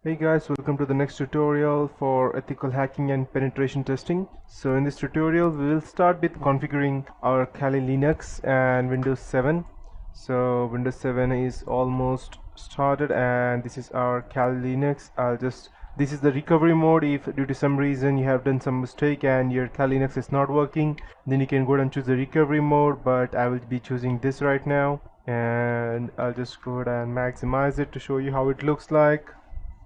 Hey guys, welcome to the next tutorial for ethical hacking and penetration testing. So in this tutorial we will start with configuring our Kali Linux and Windows 7. So Windows 7 is almost started and this is our Kali Linux. This is the recovery mode. If due to some reason you have done some mistake and your Kali Linux is not working, then you can go and choose the recovery mode, but I will be choosing this right now, and I'll just go ahead and maximize it to show you how it looks like.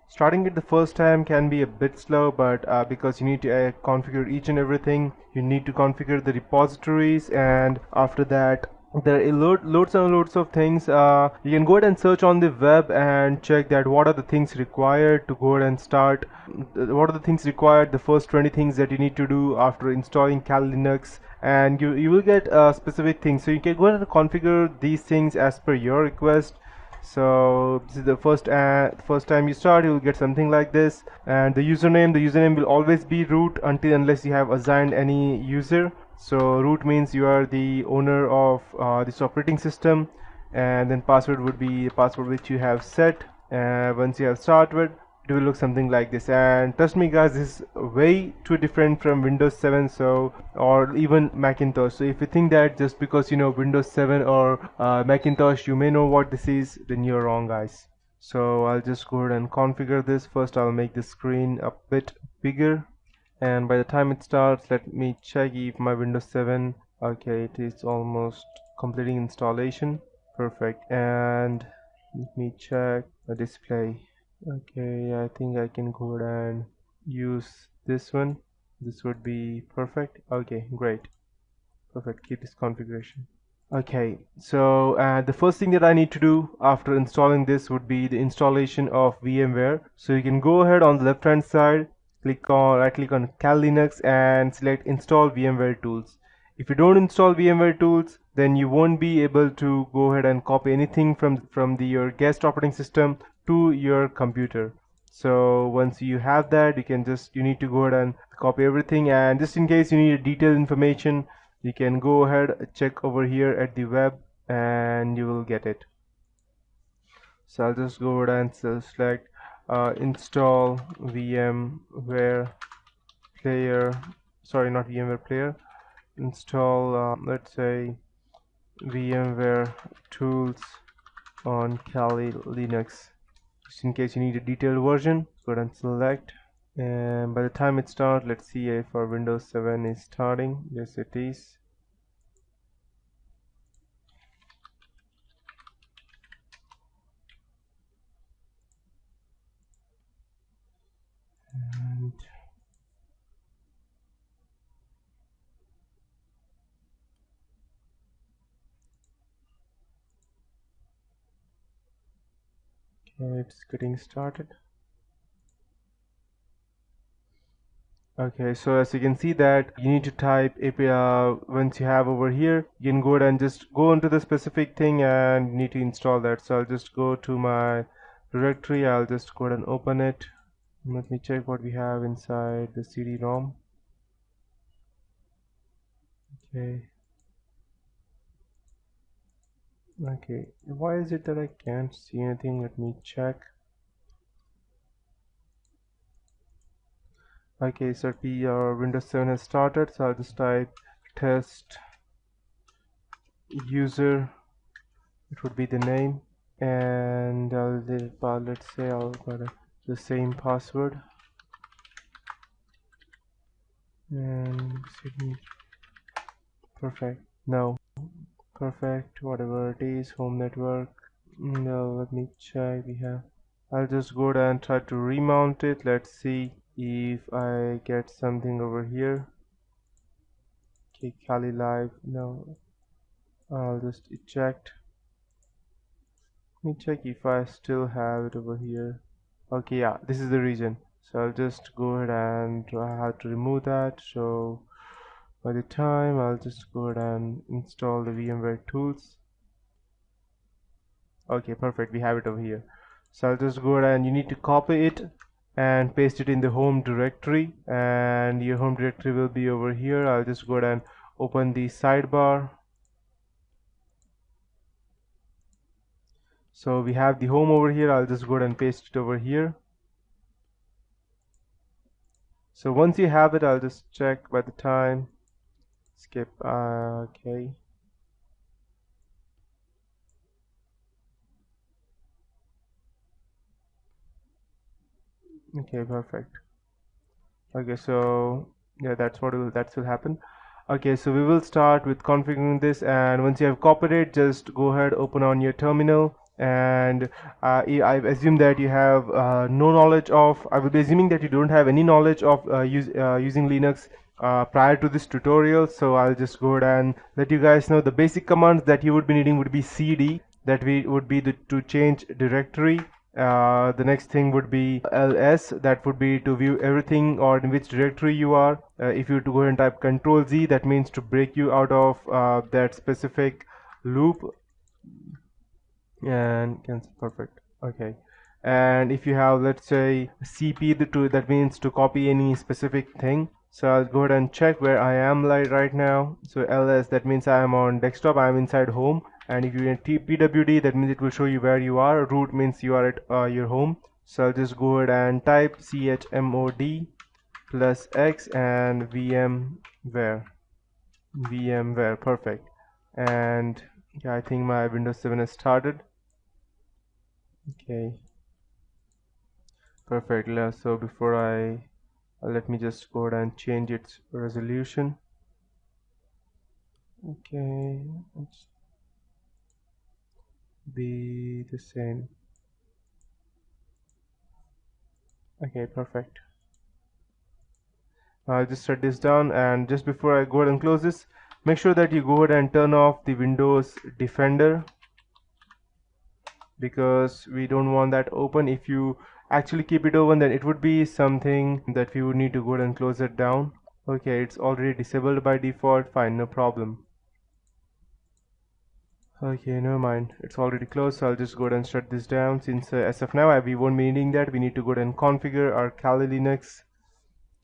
Starting it the first time can be a bit slow, but because you need to configure each and everything, you need to configure the repositories, and after that there are loads and loads of things. You can go ahead and search on the web and check that what are the things required to go ahead and start. What are the things required, the first 20 things that you need to do after installing Kali Linux, and you will get specific things. So you can go ahead and configure these things as per your request. So this is the first time you start, you will get something like this, and the username will always be root unless you have assigned any user. So root means you are the owner of this operating system, and then password would be the password which you have set. Once you have started, it will look something like this. And trust me guys, this is way too different from Windows 7, so or even Macintosh. So if you think that just because you know Windows 7 or Macintosh you may know what this is, then you're wrong guys. So I'll just go ahead and configure this. First I'll make the screen a bit bigger, and by the time it starts, let me check if my Windows 7, okay, it is almost completing installation. Perfect. And let me check the display. Okay, I think I can go ahead and use this one. This would be perfect. Okay, great. Perfect. Keep this configuration. Okay, so the first thing that I need to do after installing this would be the installation of VMware. So you can go ahead on the left hand side, right click on Kali Linux and select install VMware tools. If you don't install VMware tools, then you won't be able to go ahead and copy anything from your guest operating system to your computer. So once you have that, you need to go ahead and copy everything, and just in case you need detailed information, you can go ahead, check over here at the web, and you will get it. So I'll just go ahead and select install VMware player, sorry, not VMware player, install let's say VMware tools on Kali Linux. Just in case you need a detailed version, go ahead and select, and by the time it starts, let's see if our Windows 7 is starting. Yes, it is. And okay, it's getting started. Okay, so as you can see that you need to type API. Once you have over here, you can go ahead and just go into the specific thing and need to install that. So I'll just go to my directory. I'll just go ahead and open it. Let me check what we have inside the CD-ROM. Okay. Okay, why is it that I can't see anything? Let me check. Okay, so our Windows 7 has started, so I'll just type test user, it would be the name, and let's say I'll got the same password, and perfect. No, perfect, whatever it is, home network. No, let me check. I'll just go down and try to remount it. Let's see if I get something over here. Okay, Kali Live. No, I'll just eject. Let me check if I still have it over here. Okay, yeah, this is the reason. So I'll just go ahead and I have to remove that. So by the time, I'll just go ahead and install the VMware tools. Okay, perfect, we have it over here. So I'll just go ahead and you need to copy it and paste it in the home directory, and your home directory will be over here. I'll just go ahead and open the sidebar. So we have the home over here. I'll just go ahead and paste it over here. So once you have it, I'll just check by the time. Skip. Okay. Okay, perfect. Okay, so yeah, that will happen. Okay, so we will start with configuring this, and once you have copied it, just go ahead, open on your terminal, and I assume that you have no knowledge of. I will be assuming that you don't have any knowledge of using Linux prior to this tutorial. So I'll just go ahead and let you guys know the basic commands that you would be needing would be cd, that we would be to change directory. The next thing would be ls, that would be to view everything or in which directory you are. If you were to go ahead and type control z, that means to break you out of that specific loop, and cancel. Perfect. Okay. And if you have, let's say, cp, that means to copy any specific thing. So I'll go ahead and check where I am like right now. So ls, that means I am on desktop, I am inside home. And if you enter pwd, that means it will show you where you are. Root means you are at your home. So I'll just go ahead and type chmod plus x and vmware. Perfect. And yeah, I think my Windows 7 has started. Okay, perfect. So before let me just go ahead and change its resolution. Okay, let's be the same. Okay, perfect. I'll just shut this down, and just before I go ahead and close this, make sure that you go ahead and turn off the Windows Defender, because we don't want that open. If you actually keep it open, then it would be something that we would need to go ahead and close it down. Okay, it's already disabled by default. Fine, no problem. Okay, never mind, it's already closed, so I'll just go ahead and shut this down, since as of now we won't be needing that. We need to go ahead and configure our Kali Linux.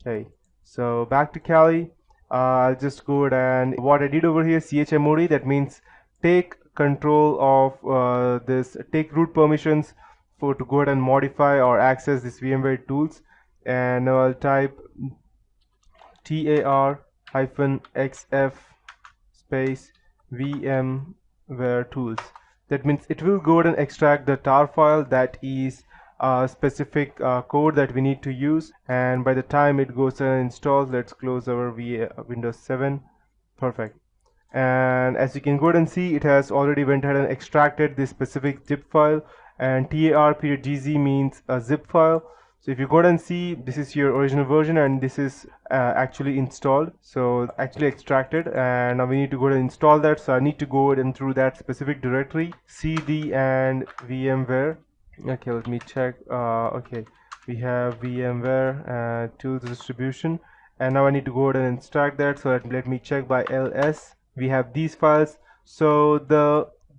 Okay, so back to Kali. I'll just go ahead and what I did over here, chmod, that means take control of take root permissions to go ahead and modify or access this VMware tools. And now I'll type tar-xf space vmware tools. That means it will go ahead and extract the tar file that is a specific code that we need to use, and by the time it goes and installs, let's close our Windows 7. Perfect. And as you can go ahead and see, it has already went ahead and extracted this specific zip file, and tar-gz means a zip file. So if you go ahead and see, this is your original version, and this is actually installed, so actually extracted, and now we need to go ahead and install that. So I need to go ahead and through that specific directory, cd and vmware. Okay, let me check. Okay, we have vmware tools distribution, and now I need to go ahead and extract that. So let me check by ls. We have these files. So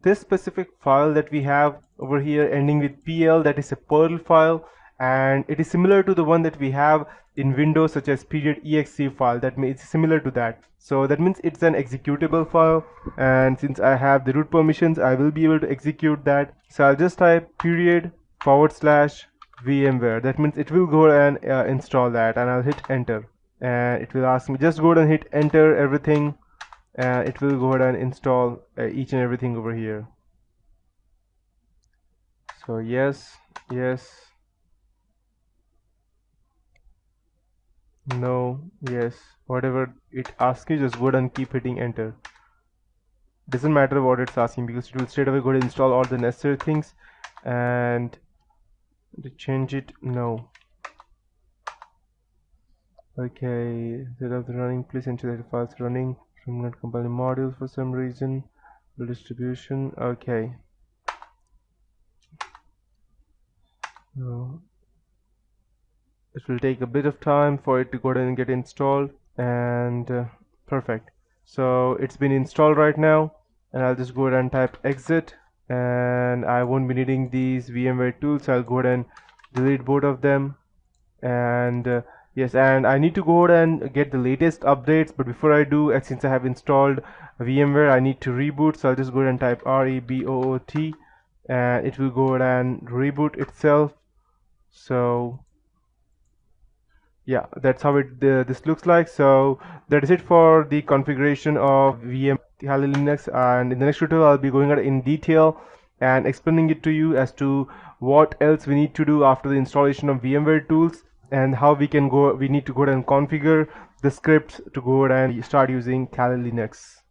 this specific file that we have over here ending with pl, that is a Perl file, and it is similar to the one that we have in Windows, such as .exe file. That means it's similar to that. So that means it's an executable file, and since I have the root permissions, I will be able to execute that. So I'll just type /vmware. That means it will go and install that, and I'll hit enter, and it will ask me, just go ahead and hit enter everything, and it will go ahead and install each and everything over here. So yes, no, yes, whatever it asks you, just go ahead and keep hitting enter. Doesn't matter what it's asking, because it will straight away go ahead and install all the necessary things. And to change it, no. Okay, instead of the running, please enter that the files running from not compiling modules for some reason. The distribution, okay. No. It will take a bit of time for it to go ahead and get installed, and perfect. So it's been installed right now, and I'll just go ahead and type exit, and I won't be needing these VMware tools, so I'll go ahead and delete both of them. And yes, and I need to go ahead and get the latest updates, but before I do, since I have installed VMware, I need to reboot. So I'll just go ahead and type reboot, and it will go ahead and reboot itself. So Yeah, that's how this looks like. So that is it for the configuration of VM Kali Linux, and in the next tutorial I'll be going out in detail and explaining it to you as to what else we need to do after the installation of VMware tools, and how we need to go ahead and configure the scripts to go ahead and start using Kali Linux.